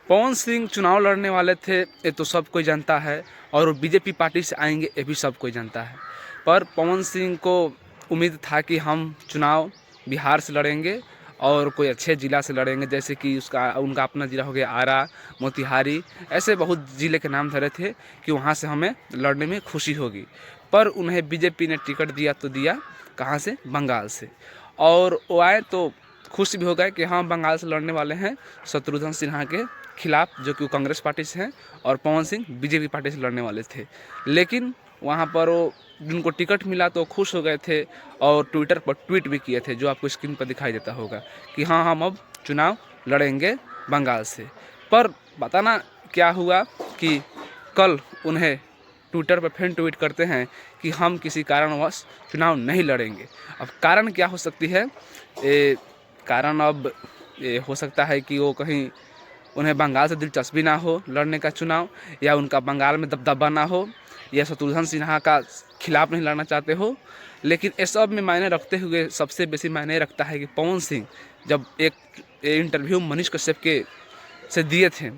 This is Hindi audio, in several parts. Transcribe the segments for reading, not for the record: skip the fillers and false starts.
पवन सिंह चुनाव लड़ने वाले थे, ये तो सब कोई जानता है, और वो बीजेपी पार्टी से आएंगे ये भी सब कोई जानता है। पर पवन सिंह को उम्मीद था कि हम चुनाव बिहार से लड़ेंगे और कोई अच्छे ज़िला से लड़ेंगे, जैसे कि उनका अपना ज़िला हो गया आरा, मोतिहारी, ऐसे बहुत ज़िले के नाम धरे थे कि वहाँ से हमें लड़ने में खुशी होगी। पर उन्हें बीजेपी ने टिकट दिया तो दिया कहाँ से? बंगाल से। और वो आए तो खुश भी हो गए कि हाँ बंगाल से लड़ने वाले हैं शत्रुघ्न सिन्हा के खिलाफ, जो कि कांग्रेस पार्टी से हैं, और पवन सिंह बीजेपी पार्टी से लड़ने वाले थे। लेकिन वहाँ पर वो जिनको टिकट मिला तो खुश हो गए थे और ट्विटर पर ट्वीट भी किए थे, जो आपको स्क्रीन पर दिखाई देता होगा कि हाँ हम अब चुनाव लड़ेंगे बंगाल से। पर बताना क्या हुआ कि कल उन्हें ट्विटर पर फिर ट्वीट करते हैं कि हम किसी कारणवश चुनाव नहीं लड़ेंगे। अब कारण क्या हो सकती है? कारण अब ये हो सकता है कि वो कहीं उन्हें बंगाल से दिलचस्पी ना हो लड़ने का चुनाव, या उनका बंगाल में दबदबा ना हो, या शत्रुघ्न सिन्हा का खिलाफ नहीं लड़ना चाहते हो। लेकिन ये सब में मायने रखते हुए सबसे बेसी मायने रखता है कि पवन सिंह जब एक इंटरव्यू मनीष कश्यप के से दिए थे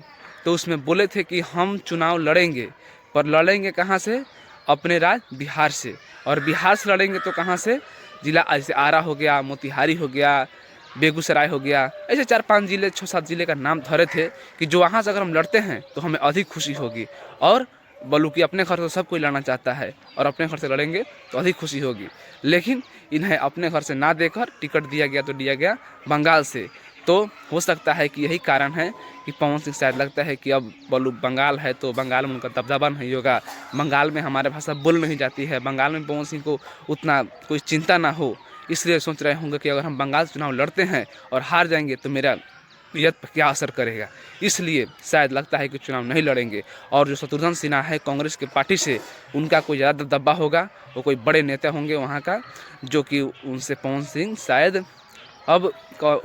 तो उसमें बोले थे कि हम चुनाव लड़ेंगे, पर लड़ेंगे कहाँ से? अपने राज्य बिहार से। और बिहार से लड़ेंगे तो कहाँ से? जिला जैसे आरा हो गया, मोतिहारी हो गया, बेगूसराय हो गया, ऐसे 4-5 ज़िले 6-7 ज़िले का नाम धरे थे कि जो वहाँ से अगर हम लड़ते हैं तो हमें अधिक खुशी होगी। और बोलूँ कि अपने घर से सब कोई लड़ना चाहता है और अपने घर से लड़ेंगे तो अधिक खुशी होगी। लेकिन इन्हें अपने घर से ना देकर टिकट दिया गया तो दिया गया बंगाल से। तो हो सकता है कि यही कारण है कि पवन सिंह शायद लगता है कि अब बोलूँ बंगाल है तो बंगाल में उनका दबदबा नहीं होगा, बंगाल में हमारे भाषा बोल नहीं जाती है, बंगाल में पवन सिंह को उतना कोई चिंता ना हो, इसलिए सोच रहे होंगे कि अगर हम बंगाल से चुनाव लड़ते हैं और हार जाएंगे तो मेरा नियत पर क्या असर करेगा, इसलिए शायद लगता है कि चुनाव नहीं लड़ेंगे। और जो शत्रुघ्न सिन्हा है कांग्रेस की पार्टी से, उनका कोई ज़्यादा दबदबा होगा, वो कोई बड़े नेता होंगे वहाँ का, जो कि उनसे पवन सिंह शायद अब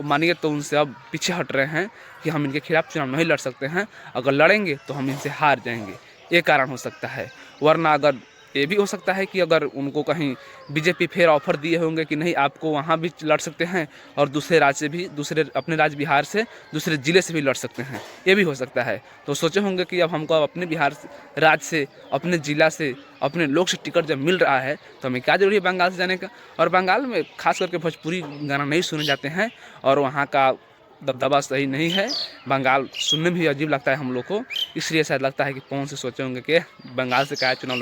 मानिए तो उनसे अब पीछे हट रहे हैं कि हम इनके खिलाफ चुनाव नहीं लड़ सकते हैं, अगर लड़ेंगे तो हम इनसे हार जाएंगे। ये कारण हो सकता है। वरना अगर ये भी हो सकता है कि अगर उनको कहीं बीजेपी फिर ऑफर दिए होंगे कि नहीं आपको वहाँ भी लड़ सकते हैं और दूसरे राज्य से भी, दूसरे अपने राज्य बिहार से दूसरे ज़िले से भी लड़ सकते हैं, ये भी हो सकता है। तो सोचे होंगे कि अब हमको अपने बिहार राज्य से, अपने ज़िला से, अपने लोग से टिकट जब मिल रहा है तो हमें क्या जरूरी है बंगाल से जाने का। और बंगाल में खास करके भोजपुरी गाना नहीं सुने जाते हैं और वहाँ का दबदबा सही नहीं है, बंगाल सुनने में भी अजीब लगता है हम लोग को, इसलिए शायद लगता है कि पवन से सोचे होंगे कि बंगाल से क्या चुनाव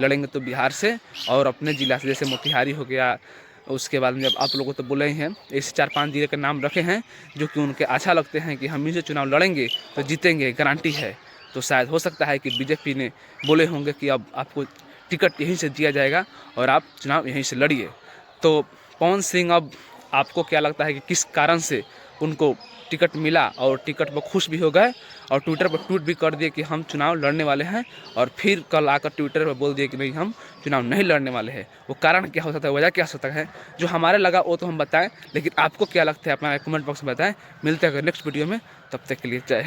लड़ेंगे तो बिहार से और अपने ज़िला से, जैसे मोतिहारी हो गया। उसके बाद में जब आप लोगों को बोले ही हैं ऐसे 4-5 ज़िले के नाम रखे हैं जो कि उनके अच्छा लगते हैं कि हम इनसे चुनाव लड़ेंगे तो जीतेंगे, गारंटी है। तो शायद हो सकता है कि बीजेपी ने बोले होंगे कि अब आपको टिकट यहीं से दिया जाएगा और आप चुनाव यहीं से लड़िए। तो पवन सिंह, अब आपको क्या लगता है कि किस कारण से उनको टिकट मिला और टिकट पर खुश भी हो गए और ट्विटर पर ट्वीट भी कर दिए कि हम चुनाव लड़ने वाले हैं, और फिर कल आकर ट्विटर पर बोल दिए कि नहीं हम चुनाव नहीं लड़ने वाले हैं? वो कारण क्या हो सकता है, वजह क्या हो सकता है? जो हमारे लगा वो तो हम बताएं, लेकिन आपको क्या लगता है अपना कमेंट बॉक्स में बताएं। मिलते हैं अगर नेक्स्ट वीडियो में, तब तक के लिए जय हिंद।